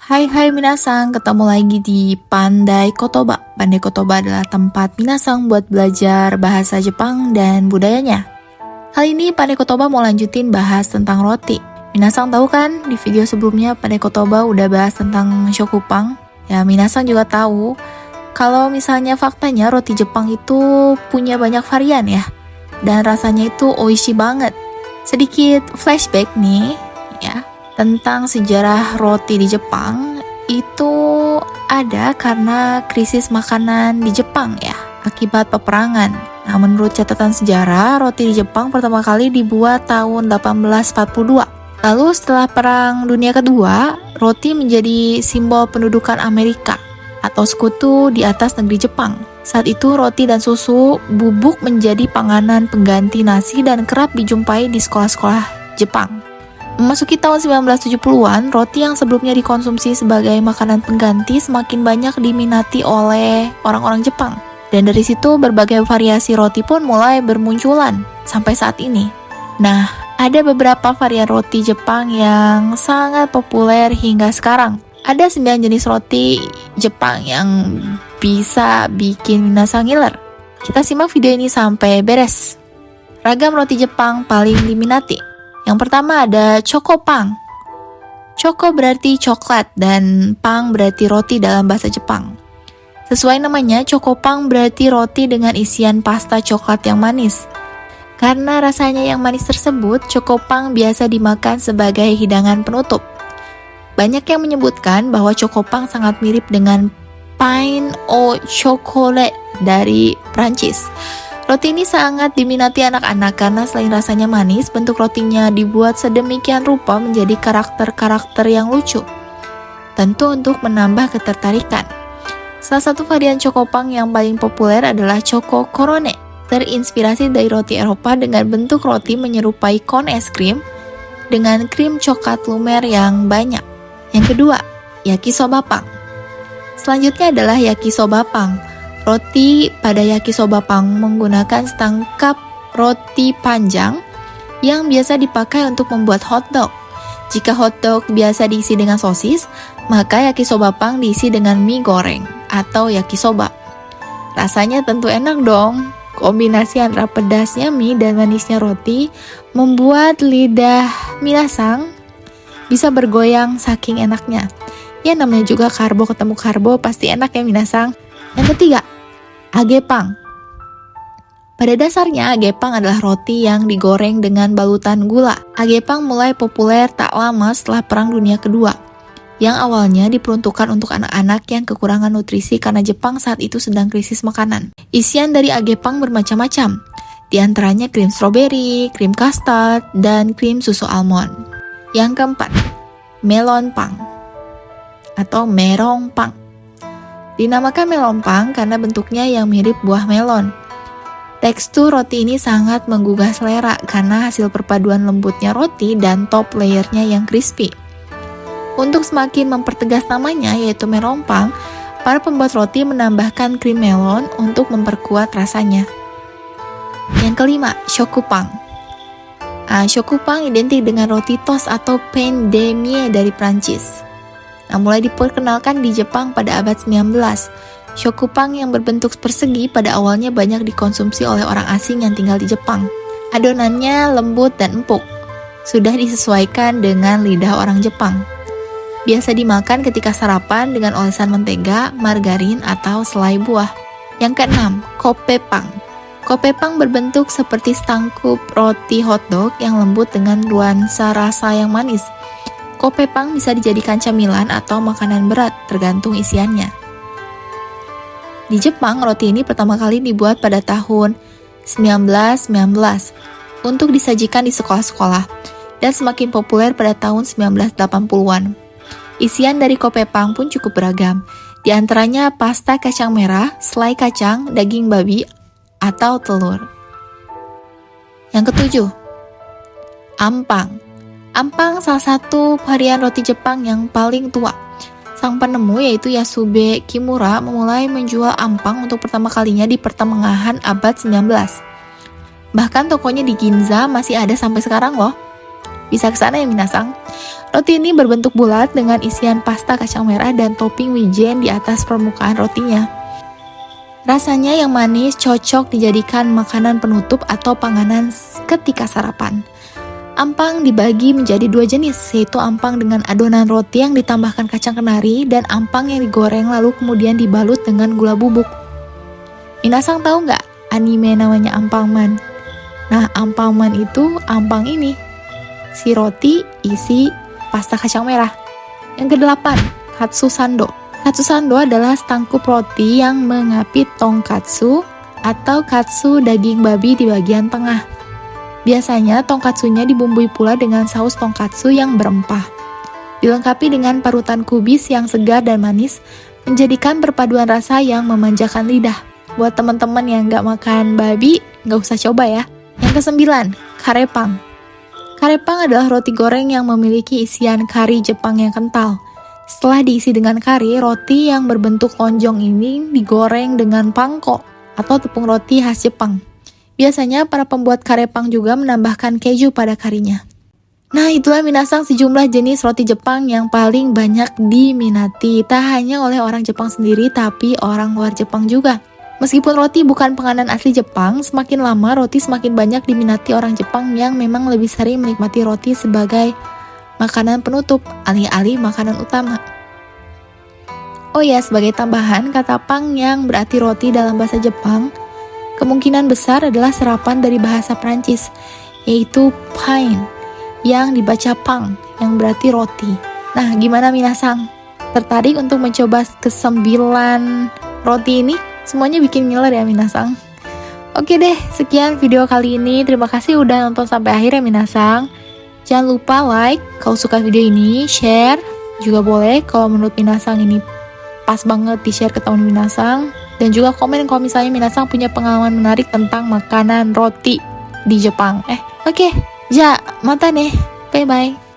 Hai minasang, ketemu lagi di Pandai Kotoba. Pandai Kotoba adalah tempat minasang buat belajar bahasa Jepang dan budayanya. Kali ini Pandai Kotoba mau lanjutin bahas tentang roti. Minasang tahu kan, di video sebelumnya Pandai Kotoba udah bahas tentang shokupang. Ya, minasang juga tahu kalau misalnya faktanya roti Jepang itu punya banyak varian ya. Dan rasanya itu oishi banget. Sedikit flashback nih ya. Tentang sejarah roti di Jepang, itu ada karena krisis makanan di Jepang ya, akibat peperangan. Nah, menurut catatan sejarah, roti di Jepang pertama kali dibuat tahun 1842. Lalu setelah Perang Dunia Kedua, roti menjadi simbol pendudukan Amerika atau sekutu di atas negeri Jepang. Saat itu roti dan susu bubuk menjadi panganan pengganti nasi dan kerap dijumpai di sekolah-sekolah Jepang. Memasuki tahun 1970-an, roti yang sebelumnya dikonsumsi sebagai makanan pengganti semakin banyak diminati oleh orang-orang Jepang. Dan dari situ berbagai variasi roti pun mulai bermunculan sampai saat ini. Nah, ada beberapa varian roti Jepang yang sangat populer hingga sekarang. Ada 9 jenis roti Jepang yang bisa bikin minasang ngiler. Kita simak video ini sampai beres. Ragam roti Jepang paling diminati. Yang pertama ada chokopang. Choko berarti coklat dan pang berarti roti dalam bahasa Jepang. Sesuai namanya, chokopang berarti roti dengan isian pasta coklat yang manis. Karena rasanya yang manis tersebut, chokopang biasa dimakan sebagai hidangan penutup. Banyak yang menyebutkan bahwa chokopang sangat mirip dengan pain au chocolat dari Prancis. Roti ini sangat diminati anak-anak karena selain rasanya manis, bentuk rotinya dibuat sedemikian rupa menjadi karakter-karakter yang lucu. Tentu untuk menambah ketertarikan. Salah satu varian chokopang yang paling populer adalah choco corone. Terinspirasi dari roti Eropa dengan bentuk roti menyerupai kon es krim dengan krim coklat lumer yang banyak. Yang kedua, yakisoba pang. Selanjutnya adalah yakisoba pang. Roti pada yakisoba pang menggunakan setangkap roti panjang yang biasa dipakai untuk membuat hotdog. Jika hotdog biasa diisi dengan sosis, maka yakisoba pang diisi dengan mie goreng atau yakisoba. Rasanya tentu enak dong. Kombinasi antara pedasnya mie dan manisnya roti membuat lidah minasang bisa bergoyang saking enaknya. Ya, namanya juga karbo ketemu karbo, pasti enak ya minasang. Yang ketiga, agepang. Pada dasarnya, agepang adalah roti yang digoreng dengan balutan gula. Agepang mulai populer tak lama setelah Perang Dunia Kedua, yang awalnya diperuntukkan untuk anak-anak yang kekurangan nutrisi karena Jepang saat itu sedang krisis makanan. Isian dari agepang bermacam-macam, di antaranya krim stroberi, krim custard, dan krim susu almond. Yang keempat, melon pang atau merong pang. Dinamakan melompang karena bentuknya yang mirip buah melon. Tekstur roti ini sangat menggugah selera karena hasil perpaduan lembutnya roti dan top layernya yang crispy. Untuk semakin mempertegas namanya yaitu melompang, para pembuat roti menambahkan krim melon untuk memperkuat rasanya. Yang kelima, shokupang. Shokupang identik dengan roti toast atau pain de mie dari Prancis. Mulai diperkenalkan di Jepang pada abad 19. Shokupang yang berbentuk persegi pada awalnya banyak dikonsumsi oleh orang asing yang tinggal di Jepang. Adonannya lembut dan empuk, sudah disesuaikan dengan lidah orang Jepang. Biasa dimakan ketika sarapan dengan olesan mentega, margarin, atau selai buah. Yang keenam, kopepang. Kopepang berbentuk seperti setangkup roti hotdog yang lembut dengan nuansa rasa yang manis. Kopepang bisa dijadikan camilan atau makanan berat, tergantung isiannya. Di Jepang, roti ini pertama kali dibuat pada tahun 1919 untuk disajikan di sekolah-sekolah dan semakin populer pada tahun 1980-an. Isian dari kopepang pun cukup beragam, di antaranya pasta kacang merah, selai kacang, daging babi, atau telur. Yang ketujuh, ampang. Ampang salah satu varian roti Jepang yang paling tua. Sang penemu yaitu Yasube Kimura memulai menjual ampang untuk pertama kalinya di pertengahan abad 19. Bahkan tokonya di Ginza masih ada sampai sekarang loh. Bisa kesana ya minasang. Roti ini berbentuk bulat dengan isian pasta kacang merah dan topping wijen di atas permukaan rotinya. Rasanya yang manis cocok dijadikan makanan penutup atau panganan ketika sarapan. Ampang dibagi menjadi 2 jenis, yaitu ampang dengan adonan roti yang ditambahkan kacang kenari dan ampang yang digoreng lalu kemudian dibalut dengan gula bubuk. Minasang tahu nggak anime namanya Ampangman? Nah, Ampangman itu ampang ini. Si roti isi pasta kacang merah. Yang ke-8, katsu sando. Katsu sando adalah setangkup roti yang mengapit tongkatsu atau katsu daging babi di bagian tengah. Biasanya tongkatsunya dibumbui pula dengan saus tongkatsu yang berempah. Dilengkapi dengan parutan kubis yang segar dan manis, menjadikan perpaduan rasa yang memanjakan lidah. Buat teman-teman yang nggak makan babi, nggak usah coba ya. Yang ke-9, karepang. Karepang adalah roti goreng yang memiliki isian kari Jepang yang kental. Setelah diisi dengan kari, roti yang berbentuk lonjong ini digoreng dengan pangko atau tepung roti khas Jepang. Biasanya para pembuat karepang juga menambahkan keju pada karinya. Nah, itulah minasang sejumlah jenis roti Jepang yang paling banyak diminati. Tak hanya oleh orang Jepang sendiri, tapi orang luar Jepang juga. Meskipun roti bukan penganan asli Jepang, semakin lama roti semakin banyak diminati orang Jepang yang memang lebih sering menikmati roti sebagai makanan penutup, alih-alih makanan utama. Oh ya, sebagai tambahan, kata pang yang berarti roti dalam bahasa Jepang, kemungkinan besar adalah serapan dari bahasa Prancis, yaitu pain, yang dibaca pang, yang berarti roti. Nah, gimana minasang? Tertarik untuk mencoba ke-9 roti ini? Semuanya bikin ngiler ya minasang. Oke deh, sekian video kali ini. Terima kasih udah nonton sampai akhir ya minasang. Jangan lupa like kalau suka video ini, share juga boleh kalau menurut minasang ini pas banget di share ke teman minasang. Dan juga komen kalau misalnya minasang punya pengalaman menarik tentang makanan roti di Jepang. Oke, ja, mata nih. Bye bye.